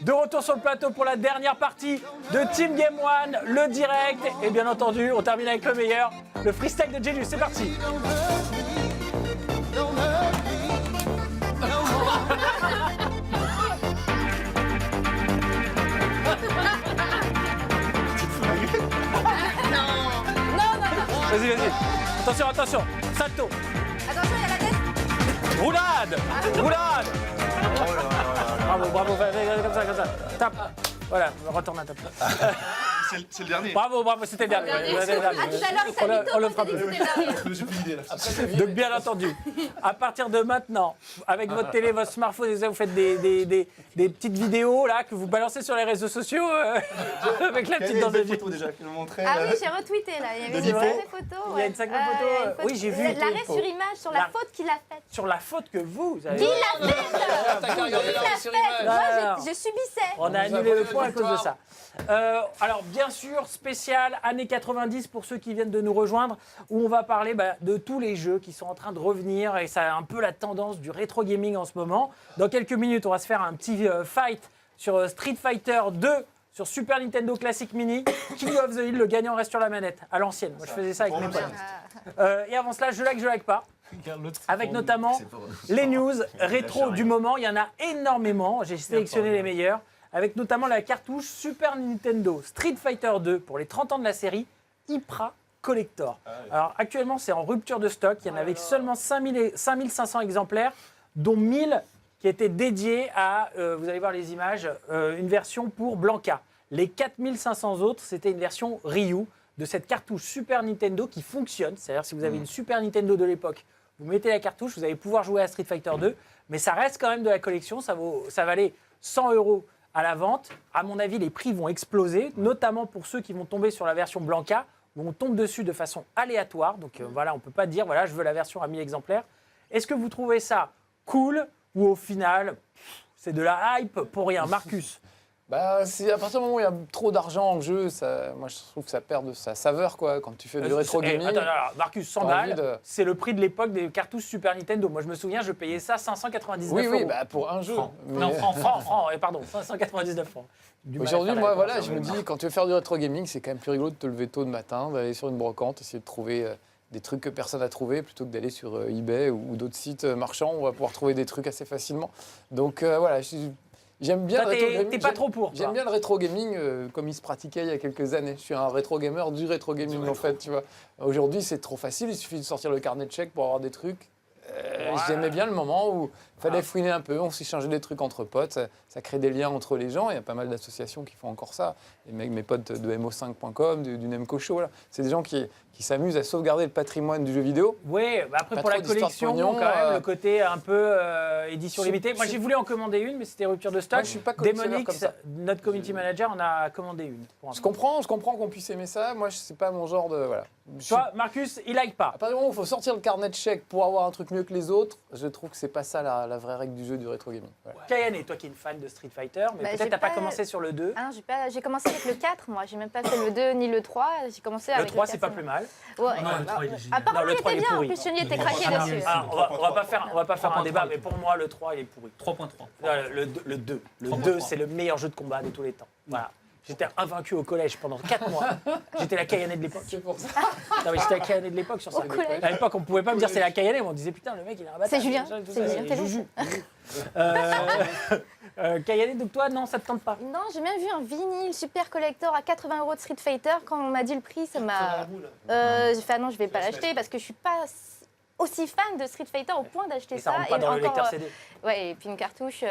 De retour sur le plateau pour la dernière partie de Team Game One, le direct. Et bien entendu, on termine avec le meilleur, le freestyle de Genius. C'est parti. Vas-y, vas-y. Attention, attention. Salto. Attention, il y a la tête. Roulade. Roulade. Bravo, bravo. Vas-y, comme ça, comme ça. Tape. Voilà, retourne à taper. C'est le dernier. Bravo, bravo, c'était le dernier. Ah, tout à l'heure, il t'a On le dit fera que plus. c'était le dernier. Je me suis plus d'idée là. Donc bien entendu, à partir de maintenant, avec votre télé, votre smartphone, vous faites des petites vidéos là que vous balancez sur les réseaux sociaux avec la petite danse de belle vie. photo déjà qui nous montrait. Ah oui, j'ai retweeté là. Il y avait C'est une vrai sacrée photo. Il y a une sacrée photo. Oui, j'ai vu. L'arrêt sur image sur la La- faute qu'il a faite. Sur la faute que vous avez. Qui l'a faite T'as qu'à regarder là sur Moi, Alors, je subissais. on a annulé le point à cause de ça. Alors bien sûr, spécial années 90 pour ceux qui viennent de nous rejoindre, où on va parler de tous les jeux qui sont en train de revenir et ça a un peu la tendance du rétro gaming en ce moment. Dans quelques minutes, on va se faire un petit fight sur Street Fighter 2 sur Super Nintendo Classic Mini. King of the Hill, le gagnant reste sur la manette, à l'ancienne. Moi je faisais ça avec mes potes. Et avant cela, je like pas. Avec notamment les news rétro du moment. Il y en a énormément. J'ai sélectionné les meilleurs. Avec notamment la cartouche Super Nintendo Street Fighter 2 pour les 30 ans de la série Hyper Collector. Alors actuellement, c'est en rupture de stock. Il y en avait seulement 5500 exemplaires, dont 1000 qui étaient dédiés à, vous allez voir les images, une version pour Blanca. Les 4500 autres, c'était une version Ryu de cette cartouche Super Nintendo qui fonctionne. C'est-à-dire si vous avez une Super Nintendo de l'époque, vous mettez la cartouche, vous allez pouvoir jouer à Street Fighter 2, mais ça reste quand même de la collection, ça valait 100 € à la vente. À mon avis, les prix vont exploser, notamment pour ceux qui vont tomber sur la version Blanca, où on tombe dessus de façon aléatoire. Donc voilà, on ne peut pas dire, voilà, je veux la version à 1000 exemplaires. Est-ce que vous trouvez ça cool ou au final, c'est de la hype pour rien? Marcus? Bah, c'est à partir du moment où il y a trop d'argent en jeu, moi je trouve que ça perd de sa saveur quoi. Quand tu fais du rétro gaming. Attends, Marcus, 100 t'as envie balles, c'est le prix de l'époque des cartouches Super Nintendo. Moi, je me souviens, je payais ça 599 Oui, euros. oui, bah, pour un jeu. Mais Non, francs, pardon, 599 francs. Du mal à aujourd'hui, faire moi, la voilà, réponse. je me dis, quand tu veux faire du rétro gaming, c'est quand même plus rigolo de te lever tôt le matin, d'aller sur une brocante, essayer de trouver des trucs que personne n'a trouvé, plutôt que d'aller sur eBay ou d'autres sites marchands où on va pouvoir trouver des trucs assez facilement. Donc voilà, j'aime bien Toi, le rétro gaming. t'es pas trop pour, toi. J'aime bien le rétro gaming comme il se pratiquait il y a quelques années. Je suis un rétro gamer du rétro gaming en fait, tu vois. Aujourd'hui, c'est trop facile, il suffit de sortir le carnet de chèques pour avoir des trucs. J'aimais bien le moment où il fallait fouiner un peu, on s'échangeait des trucs entre potes, ça crée des liens entre les gens. Il y a pas mal d'associations qui font encore ça. Mes potes de mo5.com, du Nemco Show, là. C'est des gens qui s'amusent à sauvegarder le patrimoine du jeu vidéo. Oui, après Pas pour la trop d'histoire de collection, pognon, quand même, le côté un peu édition je- limitée. Moi, je- j'ai voulu en commander une, mais c'était rupture de stock. Moi, je suis pas collectionneur Démonix, comme ça. notre community manager, en a commandé une. Pour un Je peu. comprends qu'on puisse aimer ça. Moi, c'est pas mon genre de. Voilà. Toi, Marcus, il like pas. À partir du moment où il faut sortir le carnet de chèques pour avoir un truc mieux que les autres, je trouve que c'est pas ça la vraie règle du jeu du rétro gaming. Voilà. Kayane, toi qui es une fan de Street Fighter, mais Bah, peut-être j'ai t'as pas pas- commencé sur le 2. Ah non, j'ai commencé avec le 4, moi. J'ai même pas fait le 2 ni le 3. J'ai commencé Le avec 3, le 4. c'est pas plus mal. Ouais. Non, le 3, il est génial. Apparemment, Non, le il 3, il était est bien. En pourri. plus, Chenier était Le craqué 3, là-dessus. Ah, on va pas faire un débat, mais pour moi, le 3, il est pourri. 3.3. Le 2, le 2, c'est le meilleur jeu de combat de tous les temps. Voilà. J'étais invaincu au collège pendant 4 mois. J'étais la Kayane de l'époque. C'est pour ça. Non, mais j'étais la Kayane de l'époque sur ça. Au collège. À l'époque, on pouvait pas me dire c'est la Kayane, mais on disait putain, le mec il a un bâtard. C'est Julien. Tout ça, C'est Julien Tellez. Juju. Kayane, donc toi, non, ça te tente pas. Non, j'ai même vu un vinyle super collector à 80 € de Street Fighter. Quand on m'a dit le prix, ça m'a. J'ai fait ah non, je vais pas l'acheter parce que je suis pas aussi fan de Street Fighter au point d'acheter Et ça rentre pas dans le lecteur CD. Ouais, et puis une cartouche.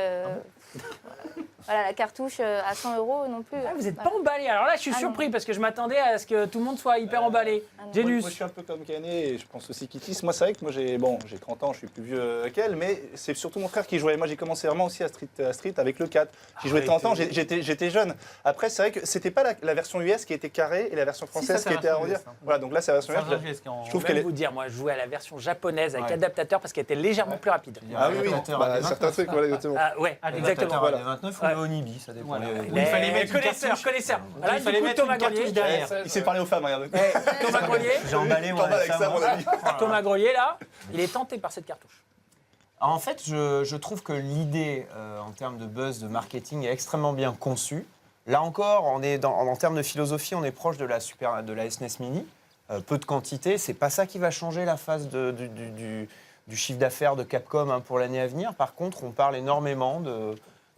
Voilà, la cartouche à 100 € non plus. Ah, vous n'êtes Voilà. pas emballé. Alors là, je suis Ah, surpris parce que je m'attendais à ce que tout le monde soit hyper emballé. non. Genius. Moi, je suis un peu comme Canet et je pense aussi Kittis. Moi, c'est vrai que moi, j'ai 30 ans, je suis plus vieux qu'elle, mais c'est surtout mon frère qui jouait. Moi, j'ai commencé vraiment aussi à Street avec le 4. J'ai joué 30 ans, j'étais jeune. Après, c'est vrai que c'était pas la version US qui était carrée et la version française ça, qui c'est était la version arrondie. US, hein. Voilà, donc là, c'est la version US. Je trouve Je qu'elle vais est. vous dire, moi, je jouais à la version japonaise avec Ouais. adaptateur parce qu'elle était légèrement plus rapide. Ah oui, oui, Adaptateur bah, à des certains 29. trucs, voilà, exactement. Ah, ouais, exactement. Voilà. 29 Ouais. ou le Onibi, ça dépend. Voilà. Où il fallait mettre une connaisseur. Là, Là, il fallait du coup, mettre Thomas une cartouche Grelier. derrière. Il s'est parlé aux femmes, regarde. Thomas Grelier, J'ai emballé, Pas mal avec ça, mon ami. Thomas Grelier, là, il est tenté par cette cartouche. En fait, je trouve que l'idée, en termes de buzz, de marketing, est extrêmement bien conçue. Là encore, en termes de philosophie, on est proche de la SNES Mini. Peu de quantité, c'est pas ça qui va changer la phase du chiffre d'affaires de Capcom pour l'année à venir. Par contre, on parle énormément de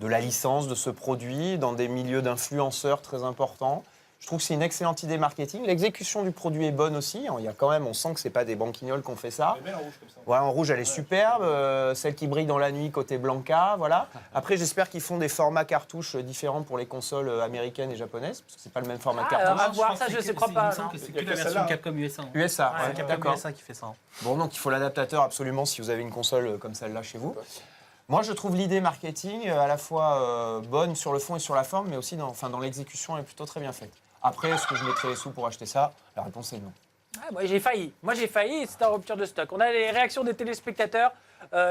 la licence de ce produit dans des milieux d'influenceurs très importants. Je trouve que c'est une excellente idée marketing. L'exécution du produit est bonne aussi. Il y a quand même, on sent que c'est pas des banquignoles qui ont fait ça. Elle est belle en rouge comme ça. Ouais, en rouge, elle est superbe. Celle qui brille dans la nuit côté Blanca, voilà. Après, j'espère qu'ils font des formats cartouches différents pour les consoles américaines et japonaises, parce que c'est pas le même format de cartouche. à voir, ça, je sais pas. Il me semble non. que c'est Il y a que que la version celle-là. Capcom USA. USA, Ouais, ouais, Capcom d'accord. USA qui fait ça. Bon, donc il faut l'adaptateur absolument si vous avez une console comme celle-là chez vous. Moi, je trouve l'idée marketing à la fois bonne sur le fond et sur la forme, mais aussi dans l'exécution, elle est plutôt très bien faite. Après, est-ce que je mettrai les sous pour acheter ça? La réponse est non. Ah, moi j'ai failli, c'est en rupture de stock. On a les réactions des téléspectateurs.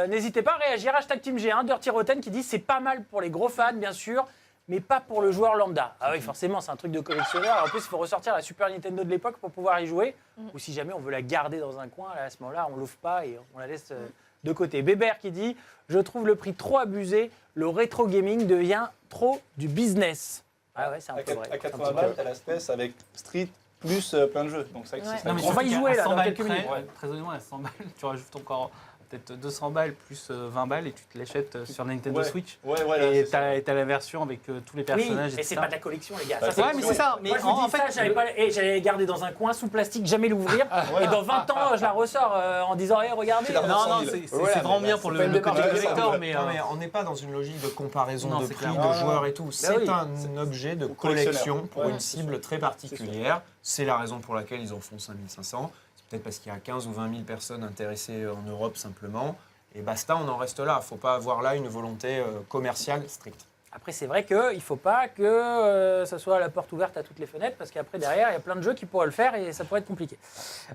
N'hésitez pas à réagir. Hashtag Team G1, Dirty Rotten qui dit c'est pas mal pour les gros fans, bien sûr, mais pas pour le joueur lambda. Ah oui, forcément, c'est un truc de collectionneur. En plus, il faut ressortir la Super Nintendo de l'époque pour pouvoir y jouer. Ou si jamais on veut la garder dans un coin, là, à ce moment-là, on l'ouvre pas et on la laisse de côté. Bébert qui dit je trouve le prix trop abusé. Le rétro gaming devient trop du business. Ah ouais, c'est un peu vrai. À 80 balles, t'as la SNES avec Street plus plein de jeux. Donc c'est vrai que Ouais. c'est Non, mais On va y surtout jouer, qu'à là, 100 dans balles quelques près, minutes. Très honnêtement, à 100 balles, tu rajoutes encore peut-être 200 balles plus 20 balles et tu te l'achètes sur Nintendo Ouais. Switch. Ouais, voilà, Et c'est ça. t'as la version avec tous les personnages. Oui, et c'est etc. pas de la collection, les gars. Ouais, Ça, Ouais, mais c'est ça. Moi, Mais je vous dis en ça, fait, j'allais la garder dans un coin sous plastique, jamais l'ouvrir. Et dans 20 ans, je la ressors en disant hey, regardez. la non, revends non, 100 000. c'est Voilà, vraiment mais bien là, pour c'est pas une le côté démarche collector, mais Non, mais on n'est pas dans une logique de comparaison Non, de c'est prix, clair. de Non, joueurs non. et tout. Bah C'est oui. un objet de Pour collectionneur. collection pour Ouais, une c'est cible sûr. très particulière. C'est la raison pour laquelle ils en font 5500. C'est peut-être parce qu'il y a 15 ou 20 000 personnes intéressées en Europe simplement. Et basta, on en reste là. Il ne faut pas avoir là une volonté commerciale stricte. Après, c'est vrai qu'il ne faut pas que ça soit la porte ouverte à toutes les fenêtres, parce qu'après, derrière, il y a plein de jeux qui pourraient le faire et ça pourrait être compliqué.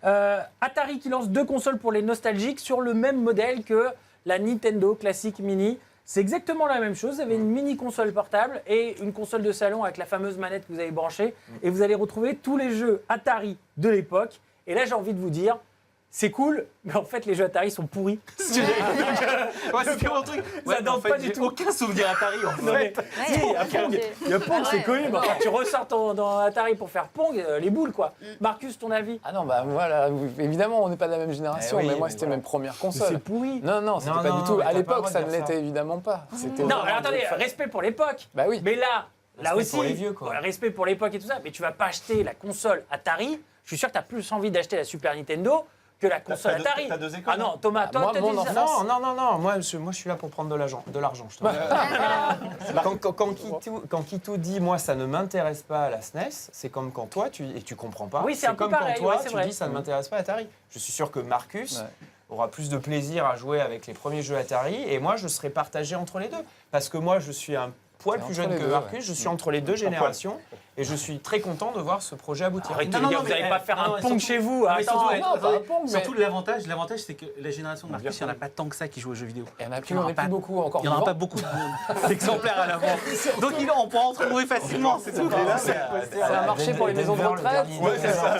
Atari qui lance 2 consoles pour les nostalgiques sur le même modèle que la Nintendo Classic Mini. C'est exactement la même chose. Vous avez une mini console portable et une console de salon avec la fameuse manette que vous avez branchée. Et vous allez retrouver tous les jeux Atari de l'époque. Et là, j'ai envie de vous dire, c'est cool, mais en fait, les jeux Atari sont pourris. Ouais, c'était mon truc. Ça donne pas du tout. Aucun souvenir Atari en fait. Non, mais- Ouais, Si, il y a Pong. Il y a Pong, c'est Ouais, connu. Mais ouais. enfin, tu ressors dans Atari pour faire Pong, les boules, quoi. Marcus, ton avis? Ah non, bah voilà, évidemment, on n'est pas de la même génération, Eh oui, mais moi, mais c'était voilà. mes premières C'est consoles. pourri. Non, c'était Non, pas non, du tout. mais À t'as pas le l'époque, droit de ça dire ne l'était ça. évidemment pas. C'était Non, vraiment alors attendez, de- respect pour l'époque. Bah oui. Mais là Respect aussi, pour les vieux, quoi. ouais, respect pour l'époque et tout ça, mais tu vas pas acheter la console Atari. Je suis sûr que tu as plus envie d'acheter la Super Nintendo que la console t'as deux- Atari. t'as deux écoles, Ah non, Thomas, toi, moi, t'as mon dit ça. enfance- Non. Moi, je suis là pour prendre de l'argent, je te rassure. Quand Kitou dit, moi, ça ne m'intéresse pas la SNES, c'est comme quand toi, tu comprends pas. Oui, c'est un peu comme pareil, quand toi, ouais, c'est tu vrai. dis, ça ne m'intéresse pas Atari. Je suis sûr que Marcus Ouais. aura plus de plaisir à jouer avec les premiers jeux Atari, et moi, je serai partagé entre les deux. Parce que moi, je suis un poil C'est plus entre jeune les que deux, Marcus, ouais. je suis entre les deux générations, et je suis très content de voir ce projet aboutir. Arrêtez, Non, les non, gars, non, vous n'allez mais, pas faire non, un mais Pong surtout- chez vous. mais surtout, Attends, non, pas un Pong, mais- Surtout l'avantage, c'est que la génération de Marcus, il n'y en a pas tant que ça qui joue aux jeux vidéo. Il y en a plus, Il y en on aura n'est plus pas- beaucoup encore. Il n'y en aura vivants. pas beaucoup d'exemplaires à la vente. Donc on pourra en trouver facilement, c'est tout. C'est un marché pour les maisons de retraite. Ouais, c'est ça.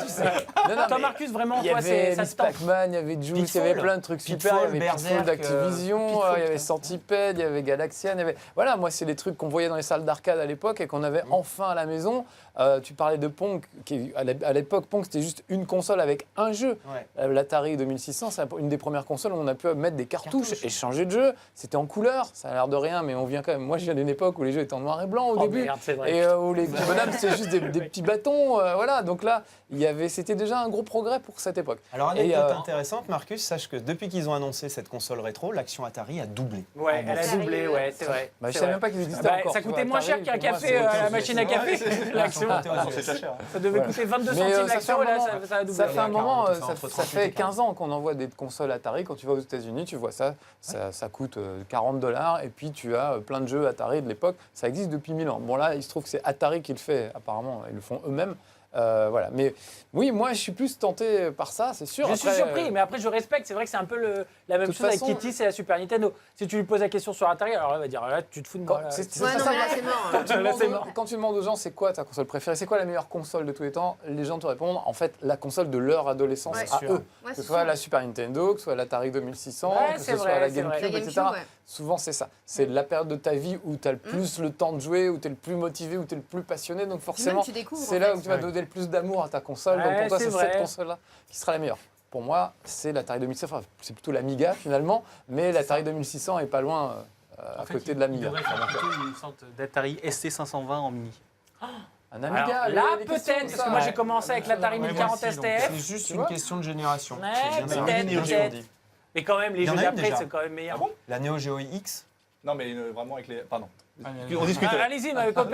Non, non, toi, mais- Marcus, vraiment, Il y toi, avait ça Miss te tente. Pac-Man, il y avait Juice, il y Pitfall. avait plein de trucs super. Pitfall, Il y avait Pitfall Berserk, d'Activision, Pitfall, il y avait putain. Centipede, il y avait Galaxian. Il y avait... Voilà, moi, c'est les trucs qu'on voyait dans les salles d'arcade à l'époque et qu'on avait enfin à la maison. Tu parlais de Pong, à l'époque, Pong, c'était juste une console avec un jeu. Ouais. L'Atari 2600, c'est une des premières consoles où on a pu mettre des cartouches et changer de jeu. C'était en couleur, ça a l'air de rien, mais on vient quand même. Moi, je viens d'une époque où les jeux étaient en noir et blanc au Oh, début. merde, c'est vrai. Et où les petits bonhommes, c'était juste des petits bâtons. Voilà, donc là, c'était déjà un gros progrès pour cette époque. Alors, Et, anecdote intéressante, Marcus, sache que depuis qu'ils ont annoncé cette console rétro, l'action Atari a doublé. Ouais, elle a doublé, ouais, c'est vrai. Bah, je c'est savais vrai. même pas qu'il existait Bah, encore. ça tu coûtait vois, moins Atari, cher qu'un pour moi, café c'est autre à la chose. machine à café, l'action. Non, c'est pas cher. Ça devait coûter 22 Mais, centimes ça fait l'action, un et là, moment- ça a doublé. Ça fait un moment, 40, ça, entre ça 38 fait et 15 ans qu'on envoie des consoles Atari. Quand tu vas aux États-Unis, tu vois ça, ça coûte $40 et puis tu as plein de jeux Atari de l'époque. Ça existe depuis 1000 ans. Bon là, il se trouve que c'est Atari qui le fait, apparemment, ils le font eux-mêmes. Voilà. Mais oui, moi, je suis plus tenté par ça, c'est sûr. Je suis Après, surpris, mais après je respecte. C'est vrai que c'est un peu la même toute chose façon- avec Kitty et la Super Nintendo. Si tu lui poses la question sur Atari, alors là, il va dire là, tu te fous de moi. Quand- là. c'est- Ouais, c'est non, ça. mais là, c'est mort. hein. Tu Là, c'est demandes- mort. Quand tu demandes aux gens c'est quoi ta console préférée, c'est quoi la meilleure console de tous les temps, les gens te répondent en fait la console de leur adolescence Ouais, à sûr. eux. Ouais, Que c'est ce soit sûr. la Super Nintendo, que ce soit l'Atari 2600, Ouais, que c'est ce soit vrai, la c'est vrai. GameCube, La etc. GameCube, ouais. Souvent c'est ça. C'est la période de ta vie où tu as le plus le temps de jouer, où tu es le plus motivé, où tu es le plus passionné. Donc Puis forcément, même, tu découvres. c'est en là fait. où tu vas Ouais. donner le plus d'amour à ta console. Donc Ouais, pour toi, c'est c'est vrai. cette console-là qui sera la meilleure. Pour moi, c'est l'Atari 2600. Enfin, c'est plutôt l'Amiga finalement, mais l'Atari 2600 est pas loin à côté de Il l'Amiga. devrait faire plutôt une sorte d'Atari ST520 en mini. Un Amiga, Alors, là, les peut-être, questions, parce ça. que moi j'ai Ouais. commencé avec l'Atari Ouais, moi 1040 aussi, donc STF, C'est juste tu une vois. question de génération. Ouais, C'est bien ça. peut-être, Neo Geo, peut-être. dit. Mais quand même, les Il y en jeux a une d'après, déjà. c'est quand même meilleur. Ah bon La Neo Geo X. Non, mais vraiment avec les. Pardon. Ah, On discute. Allez-y, mais pour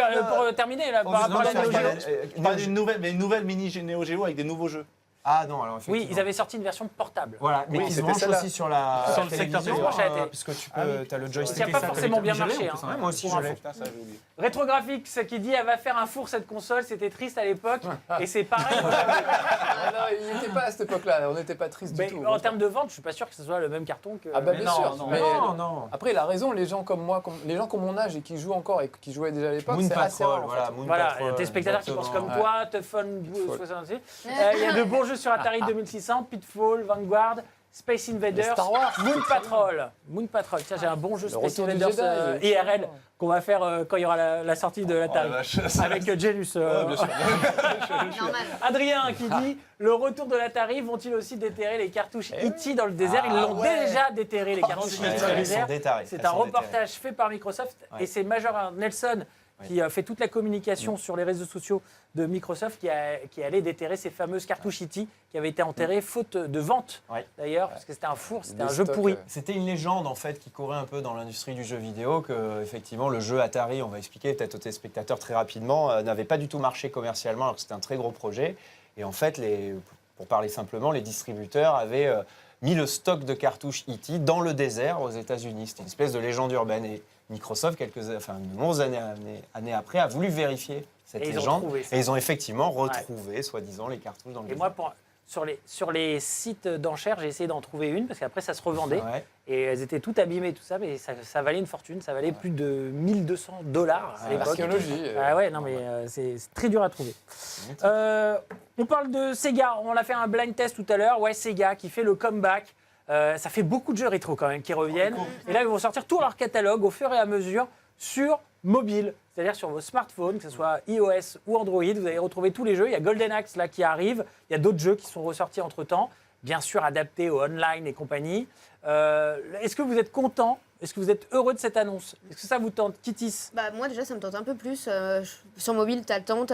terminer, là, Oh, par rapport à la non, Neo non, Geo. Je parle d'une nouvelle mini Neo Geo avec des nouveaux jeux. Ah non, alors effectivement. Oui, ils avaient sorti une version portable. Voilà, mais Oui, qui se c'était branche celle-là. aussi sur la Sur le secteur télévision, télévision. Sur la télé. puisque tu Ah peux, oui. as le Qui joystick. n'a pas forcément bien marché. hein. Ouais, moi aussi, Pour je info. l'ai. Putain, ça, j'ai oublié. Rétrographique, ce qui dit elle va faire un four cette console, c'était triste à l'époque et c'est pareil. Ah non, il n'était pas à cette époque-là, on n'était pas triste Mais du tout. en termes de vente, je suis pas sûr que ce soit le même carton que. Ah bah Mais bien non, sûr. non, mais- Non, non. Après, il a raison, les gens comme moi, les gens comme mon âge et qui jouent encore et qui jouaient déjà à l'époque, Moon c'est assez Patrol, rare. en voilà. fait. Moon Voilà, Patrol, tes spectateurs qui pensent exactement. comme toi, Tuffon 66. Il y a de bons jeux sur Atari 2600, Pitfall, Vanguard, Space Invaders, Star Wars, Moon Patrol. Moon Patrol, tiens, j'ai un bon jeu Le Space retour du Invaders Jedi, IRL qu'on va faire quand il y aura la sortie de l'Atari. Oh, la vache. Avec Janus. Ouais, bien sûr. Normal. Adrien qui dit le retour de l'Atari vont-ils aussi déterrer les cartouches E.T. dans le désert? Ils l'ont déjà déterré les cartouches ouais, E.T. dans le Elles sont désert. détarées. C'est Elles un sont détarées. reportage fait par Microsoft Ouais. et c'est Major Nelson qui a fait toute la communication sur les réseaux sociaux de Microsoft qui allait déterrer ces fameuses cartouches E.T. qui avaient été enterrées faute de vente Ouais. d'ailleurs parce que c'était un four, c'était un Des jeu stocks, pourri. C'était une légende en fait qui courait un peu dans l'industrie du jeu vidéo que effectivement le jeu Atari, on va expliquer peut-être aux téléspectateurs très rapidement, n'avait pas du tout marché commercialement alors que c'était un très gros projet. Et en fait, pour parler simplement, les distributeurs avaient mis le stock de cartouches E.T. dans le désert aux États-Unis. C'était une espèce de légende urbaine. Et Microsoft, de nombreuses années après, a voulu vérifier cette Et ils ont légende. trouvé ça. Et ils ont effectivement retrouvé, soi-disant, les cartouches dans le Et désert. moi, sur les sites d'enchères, j'ai essayé d'en trouver une parce qu'après ça se revendait. Ouais. Et elles étaient toutes abîmées, tout ça, mais ça valait une fortune. Ça valait plus de 1200 $ à l'époque. L'archéologie. Ah ouais, non, mais c'est très dur à trouver. On parle de Sega. On a fait un blind test tout à l'heure. Ouais, Sega qui fait le comeback. Ça fait beaucoup de jeux rétro quand même qui reviennent. Et là, ils vont sortir tout leur catalogue au fur et à mesure sur mobile. C'est-à-dire sur vos smartphones, que ce soit iOS ou Android. Vous allez retrouver tous les jeux. Il y a Golden Axe là qui arrive. Il y a d'autres jeux qui sont ressortis entre-temps. Bien sûr, adaptés au online et compagnie. Est-ce que vous êtes content? Est-ce que vous êtes heureux de cette annonce? Est-ce que ça vous tente, Kittis? Bah, moi, déjà, ça me tente un peu plus. Sur mobile, tu as le temps.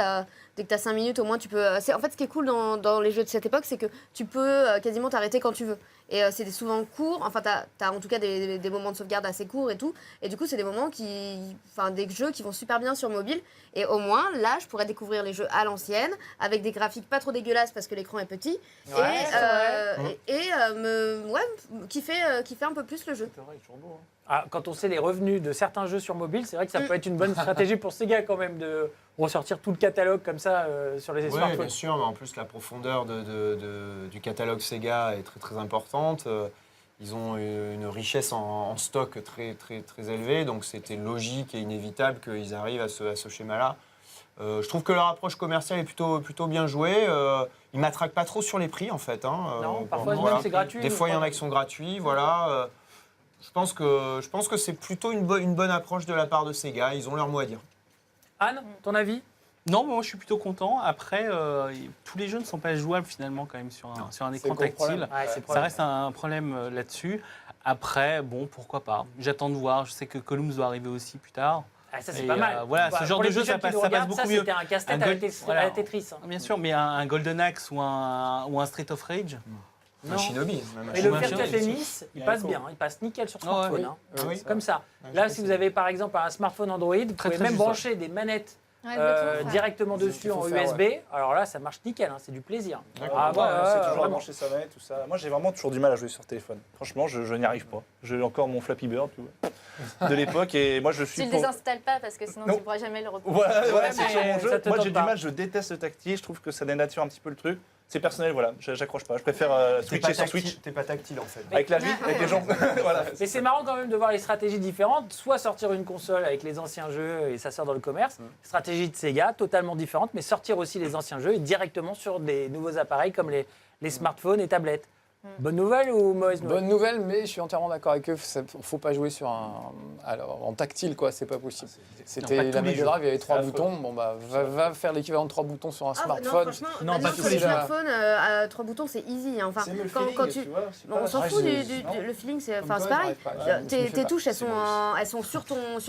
Dès que tu as 5 minutes, au moins, tu peux. En fait, ce qui est cool dans les jeux de cette époque, c'est que tu peux quasiment t'arrêter quand tu veux. Et c'est souvent court. Enfin, tu as en tout cas des moments de sauvegarde assez courts et tout. Et du coup, c'est des moments des jeux qui vont super bien sur mobile. Et au moins, là, je pourrais découvrir les jeux à l'ancienne, avec des graphiques pas trop dégueulasses parce que l'écran est petit. Ouais, Kiffer un peu plus le jeu. Ah, quand on sait les revenus de certains jeux sur mobile, c'est vrai que ça peut être une bonne stratégie pour Sega quand même de ressortir tout le catalogue comme ça sur les Oui, smartphones. bien sûr, mais en plus la profondeur du catalogue Sega est très très importante. Ils ont une richesse en stock très, très, très élevée, donc c'était logique et inévitable qu'ils arrivent à ce schéma-là. Je trouve que leur approche commerciale est plutôt bien jouée. Ils ne m'attraquent pas trop sur les prix en fait. Non, parfois voilà. même c'est gratuit. Des fois, il y en a qui sont gratuits. Voilà. Je pense que c'est plutôt une bonne approche de la part de Sega. Ils ont leur mot à dire. Anne, ton avis? Non, mais moi je suis plutôt content. Après, tous les jeux ne sont pas jouables finalement quand même sur un écran le gros problème. tactile. Ouais, c'est le Ça reste un problème là-dessus. Après, bon, pourquoi pas. J'attends de voir. Je sais que Columns doit arriver aussi plus tard. Ah, ça c'est Et, pas mal. voilà, ce genre pour de les jeu, plus ça jeunes qui passe nous regardent, beaucoup ça, mieux. C'était un casse-tête Un à voilà. la Tetris. hein. Bien sûr, mais un Golden Axe ou un Street of Rage. Non. Un Shinobi. Même un Et le Ouais, Virtua ouais, Tennis, il passe bien, il passe nickel sur smartphone. ouais. hein. Ah oui. Comme ça. je Là, sais si pas vous avez par exemple un smartphone Android, vous Très, pouvez très même juste, brancher des manettes Ouais, je le trouve, directement C'est ce dessus qu'il faut en faire, USB. Alors là, ça marche nickel, hein, c'est du plaisir. Ah, ouais, c'est toujours à vraiment. brancher sa manette, tout ça. Moi, j'ai vraiment toujours du mal à jouer sur téléphone. Franchement, je n'y arrive pas. J'ai encore mon Flappy Bird tu vois, de l'époque et moi, je Tu suis le pour... désinstalles pas parce que sinon Non. tu pourras jamais le reprendre. Voilà, c'est mais sur mon ça jeu. te Moi, tente j'ai du pas. mal, je déteste le tactile. Je trouve que ça dénature un petit peu le truc. C'est personnel, voilà. J'accroche pas. Je préfère switcher sur Switch. T'es pas tactile en fait. Avec la vie, avec les jambes. Voilà. Mais c'est marrant quand même de voir les stratégies différentes. Soit sortir une console avec les anciens jeux et ça sort dans le commerce. Stratégie de Sega, totalement différente. Mais sortir aussi les anciens jeux et directement sur des nouveaux appareils comme les smartphones et tablettes. Bonne nouvelle ou mauvaise nouvelle? Bonne nouvelle, mais je suis entièrement d'accord avec eux. Faut pas jouer sur en tactile, quoi. C'est pas possible. pas C'était tous la les Mega jeux. Drive, il y avait 3 affreux. boutons. Bon bah, va faire l'équivalent de 3 boutons sur un Ah, smartphone. Non, franchement, Non, maintenant, pas sur tous les les jeux. smartphones, à 3 boutons, c'est easy. Hein. Enfin, C'est mieux le quand feeling, tu... tu vois. c'est Bon, pas- on s'en Ouais, fout je- du, non. le feeling, c'est Comme enfin, toi, c'est pareil. j'arrive pas. Je me fais Tes pas. touches, elles C'est sont sur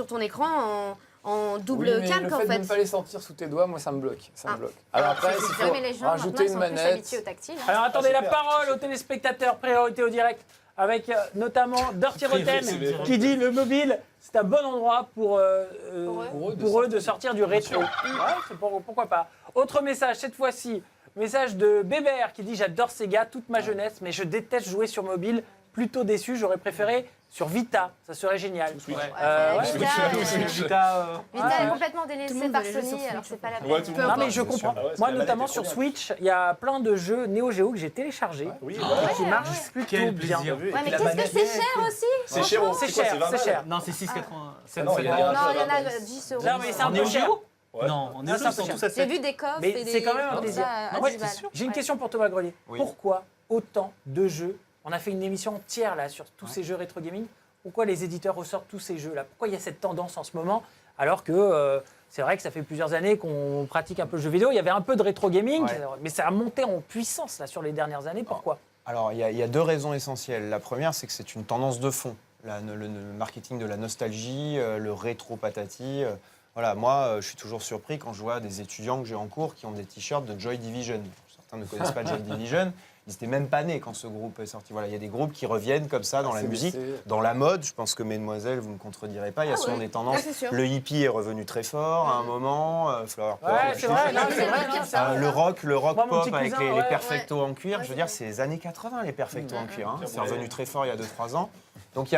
ton écran en double Oui, mais calque le en fait de fait. ne pas les sentir sous tes doigts, moi ça me bloque. Ça me Ah. bloque. Alors Après, après, s'il Ouais, faut mais les gens rajouter maintenant, une ils sont plus manette. habitués au tactile. hein. Alors attendez, la super. parole aux téléspectateurs, priorité au direct, avec notamment Dirty Rotten c'est qui dit le mobile, c'est un bon endroit pour eux de sortir du rétro. Ouais, pourquoi pas. Autre message, cette fois-ci, message de Bébert qui dit j'adore Sega toute ma jeunesse, mais je déteste jouer sur mobile. Plutôt déçu, j'aurais préféré sur Vita, ça serait génial. Ouais. Ouais, Switch, Vita, Vita, Vita Ouais. est complètement Tout le délaissée monde par veut les jeux sur Sony, Switch, alors c'est pas la Ouais, peine. tout le monde. Non mais importe. je comprends. Ah ouais, parce Moi que la notamment manette est sur trop bien. Switch, il y a plein de jeux Neo Geo que j'ai téléchargés Oui, et voilà. qui marchent plutôt Quel bien. plaisir. Vu, et Ouais, puis mais la qu'est-ce que manette- c'est cher aussi C'est cher, franchement. C'est c'est quoi, cher, 20 c'est balles cher. Non, c'est 6,80. Ah non, il y en a- Non, il y en a 20 10 euros. Non mais c'est un En peu Neo cher. Geo Ouais. Non, en Neo Ah, Geo, ils c'est sont un tous à J'ai 7. vu des coffres Mais et des c'est quand même un comme plaisir. ça à Moi, 10 balles. j'ai une question pour Thomas Grelier. Oui. Pourquoi autant de jeux? On a fait une émission entière là sur tous ces jeux rétro gaming. Pourquoi les éditeurs ressortent tous ces jeux là? Pourquoi il y a cette tendance en ce moment alors que c'est vrai que ça fait plusieurs années qu'on pratique un peu le jeu vidéo. Il y avait un peu de rétro gaming, Ouais. mais ça a monté en puissance là sur les dernières années. Pourquoi? Alors, il y a deux raisons essentielles. La première, c'est que c'est une tendance de fond. Le marketing de la nostalgie, le rétro patati. Voilà, moi, je suis toujours surpris quand je vois des étudiants que j'ai en cours qui ont des t-shirts de Joy Division. Certains ne connaissent pas Joy Division. Ils n'étaient même pas nés quand ce groupe est sorti. Voilà, il y a des groupes qui reviennent comme ça dans la c'est- musique, c'est- dans la mode. Je pense que mesdemoiselles, vous ne me contredirez pas. Il y a Ah souvent ouais. des tendances. Ah, c'est sûr. Le hippie est revenu très fort à un moment. Flower Power, Ouais, c'est vrai, non, c'est vrai, bien ça. le rock Moi, mon pop petit avec cousin, les ouais, perfectos en cuir, Ouais, je veux c'est dire, vrai. c'est les années 80, les perfectos en cuir. Hein. Ouais. C'est revenu très fort il y a 2-3 ans. Donc,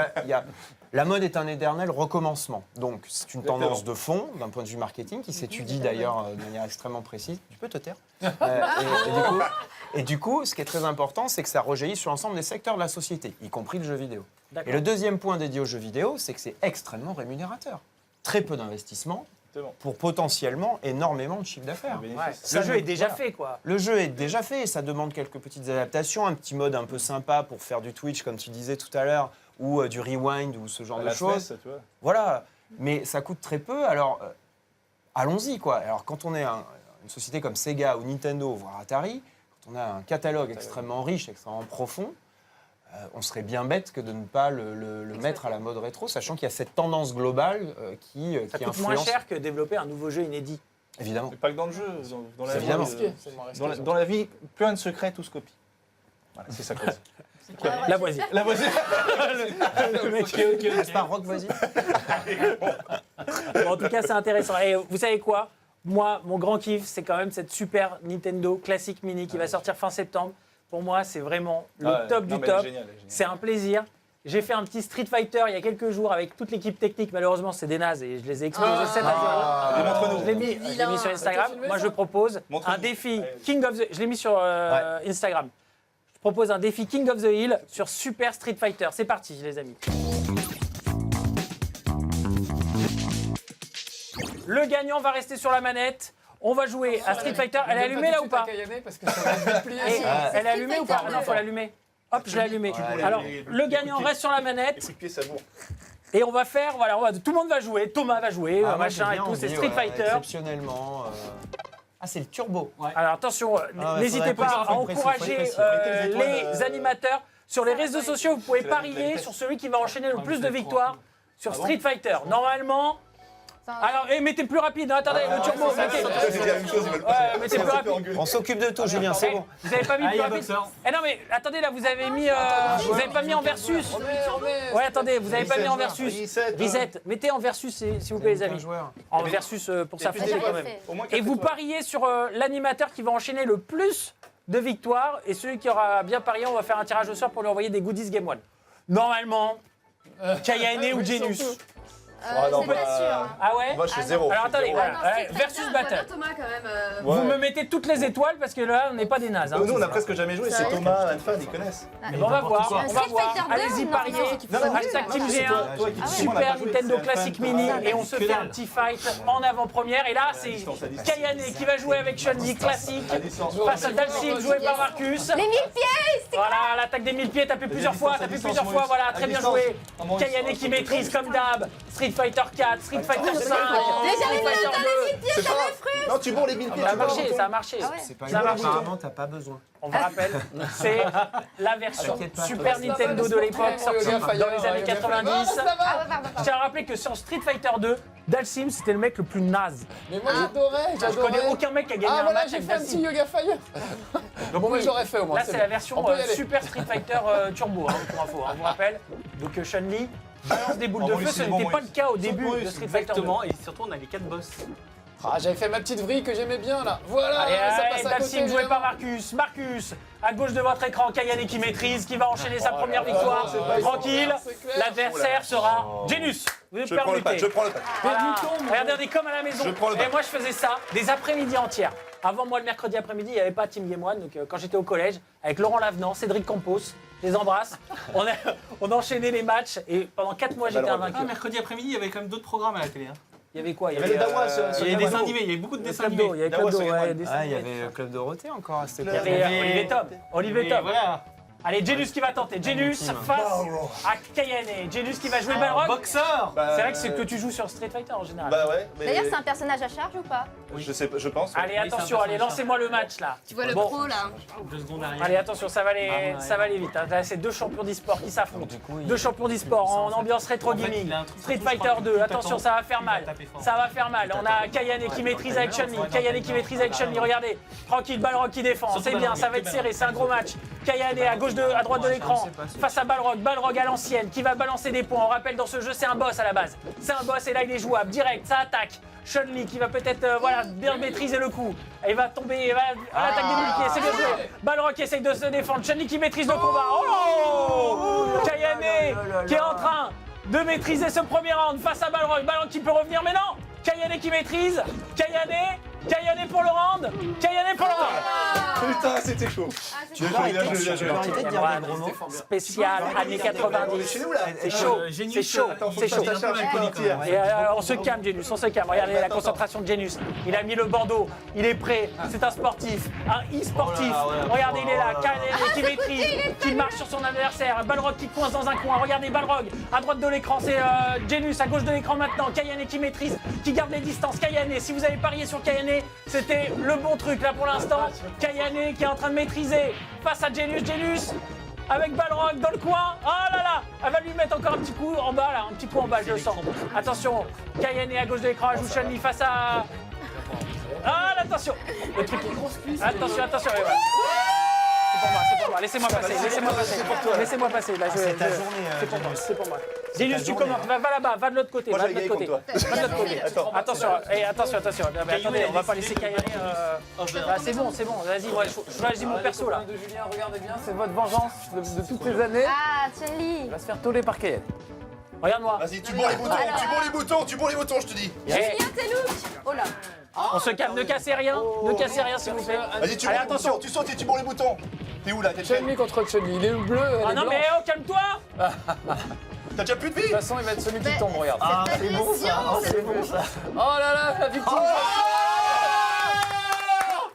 la mode est un éternel recommencement. Donc, c'est une Exactement. tendance de fond, d'un point de vue marketing, qui s'étudie d'ailleurs de manière extrêmement précise. Tu peux te taire et du coup, ce qui est très important, c'est que ça rejaillit sur l'ensemble des secteurs de la société, y compris le jeu vidéo. D'accord. Et le deuxième point dédié au jeu vidéo, c'est que c'est extrêmement rémunérateur. Très peu d'investissement Exactement. pour potentiellement énormément de chiffre d'affaires. Le Ouais. bénéfice. Ça, Le jeu donc, est déjà voilà. fait quoi. Le jeu est déjà fait et ça demande quelques petites adaptations, un petit mode un peu sympa pour faire du Twitch, comme tu disais tout à l'heure, ou du rewind ou ce genre À de la choses. SNES, tu vois. Voilà, mais ça coûte très peu, alors allons-y quoi. Alors quand on est une société comme Sega ou Nintendo, voire Atari, quand on a un catalogue extrêmement riche, extrêmement profond, on serait bien bête que de ne pas le mettre à la mode rétro, sachant qu'il y a cette tendance globale qui Ça coûte influence. moins cher que développer un nouveau jeu inédit. Évidemment. Mais pas que dans le jeu, dans la C'est vie. évidemment. C'est moins risqué, Dans la, surtout. dans la vie, plus rien de secret, tout se copie. Voilà, c'est ça quoi. La voisine. La voisine. N'est-ce pas Rock, vas-y. Bon, en tout cas, c'est intéressant. Et vous savez quoi? Moi, mon grand kiff, c'est quand même cette Super Nintendo Classic Mini qui va sortir fin septembre. Pour moi, c'est vraiment le Ah ouais. top Non, du mais elle est top. géniale, elle est géniale. C'est un plaisir. J'ai fait un petit Street Fighter il y a quelques jours avec toute l'équipe technique. Malheureusement, c'est des nazes et je les ai explosés 7 à 0. Démontre-nous. Je l'ai mis sur Instagram. Moi, je propose Montre-nous. un défi Allez. King of the... Je l'ai mis sur Instagram. Je propose un défi King of the Hill sur Super Street Fighter. C'est parti, les amis. Le gagnant va rester sur la manette. On va jouer à Street Fighter. Elle est allumée là ou pas? Parce que ça va être déplié. Et Ah, elle est c'est allumée ou pas? Street Non, faut Fighter. l'allumer. Hop, je l'ai allumée. Ouais, Alors, les le gagnant coups de reste sur la Les manette coups de pied, ça bourre. et on va faire, voilà, tout le monde va jouer. Thomas va jouer, Ah, moi, machin j'ai et bien tout. C'est envie, Street ouais, Fighter. Exceptionnellement. Ah, c'est le turbo. Alors attention, ouais, n'hésitez faudrait pas préciser, à faut préciser, encourager faut préciser. Mettez les étoiles, les animateurs. Sur les réseaux sociaux, vous pouvez C'est la parier vitesse. sur celui qui va enchaîner le Ah, plus vous de êtes victoires sur Ah bon Street Fighter. Normalement, Alors, mettez plus rapide, hein, attendez, le turbo, mettez. J'ai dit la même chose, ils veulent pas. Ouais, mettez plus rapide. On s'occupe de tout, Julien, c'est bon. Vous avez pas mis plus rapide. Eh non, mais attendez, là, vous avez pas mis en versus. Ouais, attendez, vous avez pas mis en versus. Reset, mettez en versus, s'il vous plaît, les amis. En versus pour s'affronter quand même. Et vous pariez sur l'animateur qui va enchaîner le plus de victoires. Et celui qui aura bien parié, on va faire un tirage au sort pour lui envoyer des goodies Game One. Normalement, Kayane ou Genius. C'est pas sûr. hein. Ah ouais? Moi, je suis 0. Alors attendez, voilà, non, ouais, Street versus Fighter, battle. Thomas, quand même. Vous me mettez toutes les étoiles parce que là, on n'est pas des nazes. hein. Nous, on a presque jamais joué. C'est Thomas, Anfan, ils connaissent. Eh ben, on va voir, on va Street voir. Fighter 2, Allez-y, non, pariez. non, c'est qu'il faut Non, non, Hashtag Team c'est G1. toi qui dis, moi, on a Super pas joué, Nintendo c'est Classic Anfan, Mini Thomas. et on se fait un petit fight en avant-première. Et là, c'est Kayane qui va jouer avec Chun-Li classique face à Dalsim joué par Marcus. Les 1000 pieds. Voilà, l'attaque des 1000 pieds, tapé plusieurs fois, voilà, très bien joué. Kayane qui maîtrise comme d'hab. Street Fighter 4, Street Fighter 5, Street Fighter 2. C'est pas Non, tu bourres les 1000 pieds. Ça a marché, ça a marché. C'est pas Ça grave, marche. apparemment, t'as pas besoin. On vous rappelle, c'est la version T'inquiète pas. Super Nintendo de l'époque, sortie dans les années 90. Ah ouais, pardon. Je tiens à rappeler que sur Street Fighter 2, Dalsim c'était le mec le plus naze. Mais moi j'adorais, Je connais aucun mec qui a gagné Ah un voilà, match j'ai avec fait un petit Dalsim. Yoga Fire. Bon, moi j'aurais fait au moins. Là, c'est la version On peut y aller. Super Street Fighter Turbo, hein, pour info, hein, on vous rappelle. Donc Chun-Li balance des boules de feu, ce n'était pas le cas au début de Street Fighter 2. Exactement, et surtout on a les 4 boss. Ah, j'avais fait ma petite vrille que j'aimais bien là. Voilà, Allez, ça allez, passe à côté. Dalsim joué par évidemment. Marcus, à gauche de votre écran, Kayane qui maîtrise, qui va enchaîner sa première victoire. c'est pas Tranquille, c'est clair. l'adversaire sera Genius. Vous êtes Je prends le patch, je prends le patch. Voilà. Regardez, on est comme à la maison. Je prends le Et moi, je faisais ça des après-midi entières. Avant moi, le mercredi après-midi, il n'y avait pas Team Game One. Donc, quand j'étais au collège, avec Laurent Lavenant, Cédric Campos, je les embrasse. On enchaînait les matchs et pendant 4 mois, j'étais invaincu. Ah, mercredi après-midi, il y avait quand même d'autres programmes à la télé. Hein. Il y avait quoi? Il y avait les Dawas. Il y avait des dessins animés, il y avait beaucoup de dessins Club d'eau, il y animés. avait Club d'eau, Dawas, ouais, Game des dessins Ah, il y animés. avait le Club Dorothée encore à cette Il y époque. avait Olivier Tom. Olivier Et Tom. voilà. Allez, Genius qui va tenter. Genius face à Kayane. Genius qui va jouer Balrog. Boxeur. C'est vrai que c'est que tu joues sur Street Fighter en général. Bah ouais, mais. D'ailleurs, c'est un personnage à charge ou pas? Je sais pas, je pense. ouais. Allez, Oui, attention, c'est un allez, lancez-moi le match là. Tu vois le Bon. pro, là. 2 secondes arrière. Allez, attention, ça va aller vite. hein. Là, c'est deux champions d'e-sport qui s'affrontent. Deux champions d'e-sport en ambiance rétro En fait, gaming. il a un truc Street partout, je Fighter crois. 2, Tout attention, attend. ça va faire Il va mal. taper fort. Ça va faire mal. On a Kayane qui maîtrise avec Chun-Li. Kayane qui maîtrise avec Chun-Li. Regardez, tranquille, Balrog qui défend. Surtout C'est bien, Balrog, ça va être serré. C'est un gros match. Kayane à droite de l'écran face à Balrog. Balrog à l'ancienne qui va balancer des points. On rappelle dans ce jeu, c'est un boss à la base. C'est un boss et là il est jouable. Direct, ça attaque. Chun-Li qui va peut-être bien maîtriser le coup. Il va tomber, il va à l'attaque des multiers, c'est bien joué. Balrog qui essaye de se défendre. Chun-Li qui maîtrise le combat. Oh Kayane qui est en train de maîtriser ce premier round face à Balrog. Balrog qui peut revenir, mais non Kayane qui maîtrise. Kayane pour le round. Kayane pour le round. Putain, c'était chaud. Bien joué, bien joué, bien joué. arrêter de dire des gros mots. Spécial années 90. Chez nous là. C'est chaud, c'est chaud, c'est chaud. Et on se calme, Genius, on se calme. Regardez la concentration de Genius. Il a mis le bandeau, il est prêt. C'est un sportif, un e-sportif. Regardez, il est là. Kayane qui maîtrise, qui marche sur son adversaire. Balrog qui coince dans un coin. Regardez, Balrog à droite de l'écran, c'est Genius à gauche de l'écran maintenant. Kayane qui maîtrise, qui garde les distances. Kayane, si vous avez parié sur Kayane, c'était le bon truc là pour l'instant. Kayane qui est en train de maîtriser face à Genius. Avec Balrog dans le coin. Oh là là. Elle va lui mettre encore un petit coup en bas là. Un petit coup en bas, je le sens. Attention. Kayane à gauche de l'écran. Elle joue Chun-Li face à... Ah là, attention. Le truc est... Attention. Et voilà. C'est pour moi. Laissez-moi passer. Là, C'est ta journée, c'est pour moi. Genius, tu commentes. Va là-bas. Va de l'autre côté. Moi, Va j'ai de l'autre gagné côté. contre Va de l'autre côté. Attends. Attention. Mais attendez, on va pas laisser Kayane... C'est bon. Vas-y, moi, je choisis mon perso là. De Julien, regardez bien, c'est votre vengeance de toutes les années. Ah, Chun-Li. Il va se faire toller par Kayane. Regarde-moi. Vas-y, tu bourres les boutons, je te dis. Eh, Julien, t'es look. Oh là. on se calme, ne cassez rien s'il vous plaît. Vas-y, tu Allez, bourres les attention. boutons, tu sautes et tu bourres les boutons. T'es où là? T'es chaîne? Chun-Li contre Chun-Li, il est bleu, elle Ah est non blanche. mais oh, calme-toi. T'as déjà plus de De vie? toute façon, il va être celui qui tombe, regarde. Ah, c'est bon ça. Oh, c'est bon ça. Oh là là, la victime.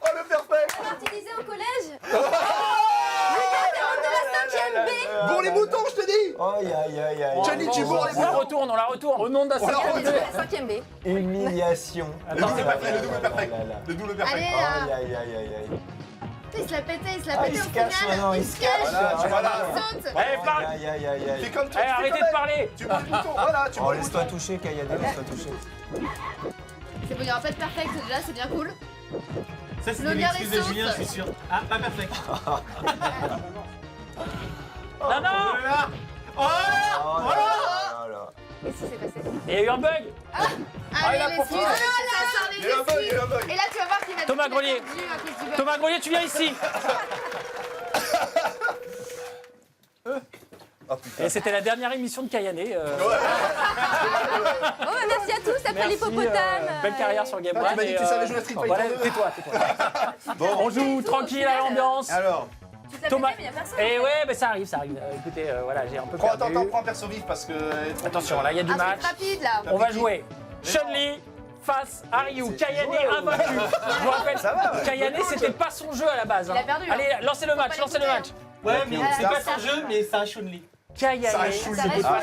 Oh le perfect! Tu disais au collège? Regarde, de la 5e B. Bourre les boutons, je te dis! Aïe. Chun-Li, tu bourres les On la boutons! retourne. Au nom de la On la 5e remet. B. La 5e B. Humiliation. Le double perfect, le double perfect. Le double perfect. Allez, Aïe. Il se la pétait au il se final. cache maintenant, il se cache. Voilà. Il saute. Allez, parle. Aïe, aïe, aïe, aïe. Fais comme toi. Allez, arrêtez de parler. Tu bouges le bouton. Voilà, tu Oh, bouges le laisse-toi bouton. toucher, Kayane, laisse-toi toucher. C'est bon, il n'y aura pas de perfect déjà, c'est bien cool. Ça, c'est Le une gars excuse des de sauces. Julien, je suis sûr. Ah, pas perfect. Non, non. Oh là là. Qu'est-ce qui s'est passé? Il y a eu un bug. Allez, il a les profité. excuses. Ça sort les Il y a un bug, il y excuses. a un bug. Et là, tu vas voir qu'il va Thomas qu'il a Grelier. perdu à cause du bug. Thomas Grelier, tu viens ici. Oh putain. Et c'était la dernière émission de Kayane. Oh, bah, merci à tous, après Merci, l'hippopotame. belle carrière sur Game Ah, One. tu m'as dit et, que tu savais jouer à Street Fighter voilà, 2. tais-toi. On joue tranquille à l'ambiance. Alors, Tu te la Thomas. pétais, mais il y a personne. Et ouais, mais ça arrive, ça arrive. Écoutez, voilà, j'ai un peu Prends, perdu. attends, prends un perso vif parce que. Attention, là, il y a du Un match. truc rapide là. On va jouer Chun-Li face à Ryu. Kayane invaincu. Je vous rappelle, Kayane, c'était pas son jeu à la base. Il a perdu, hein. Allez, lancez le match, lancez le match. Ouais, mais c'est Ah, pas ça. son jeu, mais c'est un Chun-Li. Kayane. Ça reste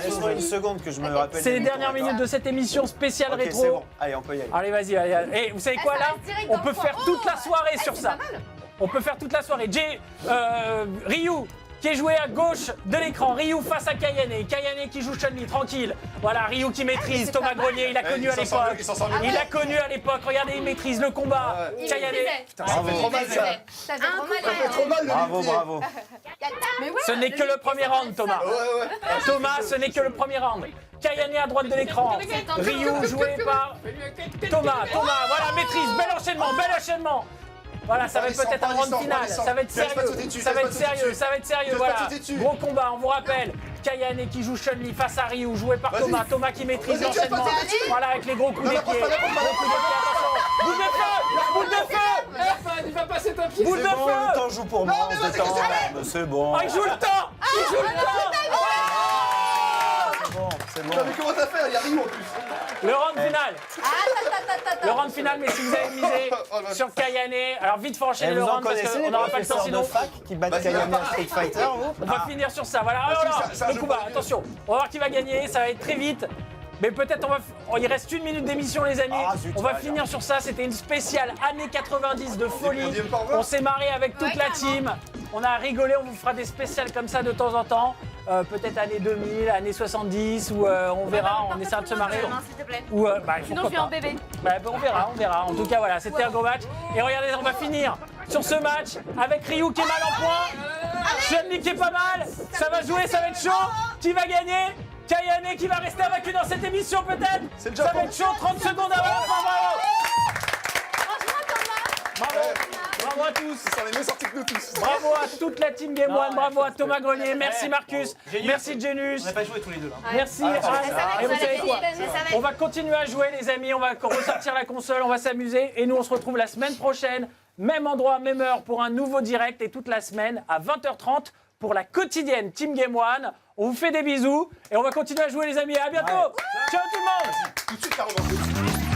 laisse-moi une seconde que je me rappelle. C'est les des dernières boutons, minutes de cette émission spéciale Ok, rétro. c'est bon. Allez, on peut y aller. Allez, vas-y, allez. Et vous savez quoi ça là reste direct On dans peut le faire fond. toute la Oh, soirée sur c'est ça. pas mal. On peut faire toute la soirée. Ryu qui est joué à gauche de l'écran. Ryu face à Kayane. Kayane qui joue Chun-Li, tranquille. Voilà, Ryu qui maîtrise. c'est Thomas pas mal. Grelier, il a connu il à s'en sort l'époque. mieux, il s'en sort mieux. Il a connu à l'époque. Regardez, il maîtrise le combat. Il Kayane. maîtrisait. Ça fait trop mal ça. Ça fait trop mal. Ça fait trop mal le Bravo, métier. bravo. Mais ouais, Ce n'est que le premier round, Thomas. Ouais, ouais. Thomas, ce n'est que le premier round. Kayane à droite de l'écran. Ryu joué par Thomas. Thomas, voilà, maîtrise. Bel enchaînement. Voilà, ça va être peut-être un round final. Ça va être sérieux. Ça va être sérieux. Voilà. Gros combat, on vous rappelle. Kayane qui joue Chun-Li face à Ryu, joué par Vas-y. Thomas. Thomas qui maîtrise Vas-y, l'enchaînement. tire pas dessus. Voilà, avec les gros coups Non, des la pieds. porte, la porte, la Gros coups des pieds, attention. Boule de feu. Boule de feu. Il va passer ta pied. Boule de C'est bon, le feu. temps joue pour moi, on se détend. C'est bon. Oh, il joue le temps. Il joue le temps. C'est bon. Putain, mais comment t'as fait? Il y a Ryu en plus. Le round final. Ah, Le round final, mais si vous avez misé Oh, la sur Kayane, alors vite faut Et enchaîner le vous en round parce connaissez qu'on les n'aura pas le temps professeurs de sinon. fac qui battent Vas-y, Kayane va. à Street Fighter, vous On va finir sur ça. Voilà, Parce que alors, c'est un le jeu combat, pour les attention. On va voir qui va gagner, ça va être très vite. Mais peut-être il reste 1 minute d'émission les amis. Ah, zut, on va ouais, finir sur ça, c'était une spéciale années 90 de on folie. dit pas au revoir. On s'est marré avec toute Ouais, la carrément. team. On a rigolé, on vous fera des spéciales comme ça de temps en temps. Peut-être années 2000, années 70 ou on verra, on essaiera de se marrer. S'il te plaît. Ou Sinon, je viens en bébé. on verra. En tout cas, voilà, c'était un gros match. Et regardez, on va finir sur ce match avec Ryu qui est mal en point. Chun-Li qui est pas mal. Ça va jouer, ça va être chaud. Qui va gagner? Kayane qui va rester invaincu dans cette émission peut-être. C'est le Ça va Japon. être chaud, 30 secondes avant la fin, bravo. Bravo à tous. Ils sont les mieux sortis que nous tous. Bravo à toute la team Game One, bravo à Thomas Grelier, merci Marcus, merci Genius, On n'a pas joué tous les deux là. merci Ah, Anne. ça Et vous savez quoi? On On va continuer à jouer les amis, on va ressortir la console, on va s'amuser et nous on se retrouve la semaine prochaine, même endroit, même heure pour un nouveau direct et toute la semaine à 20h30 pour la quotidienne Team Game One. On vous fait des bisous et on va continuer à jouer les amis, à bientôt. Ciao tout le monde. Tout de suite, la revanche.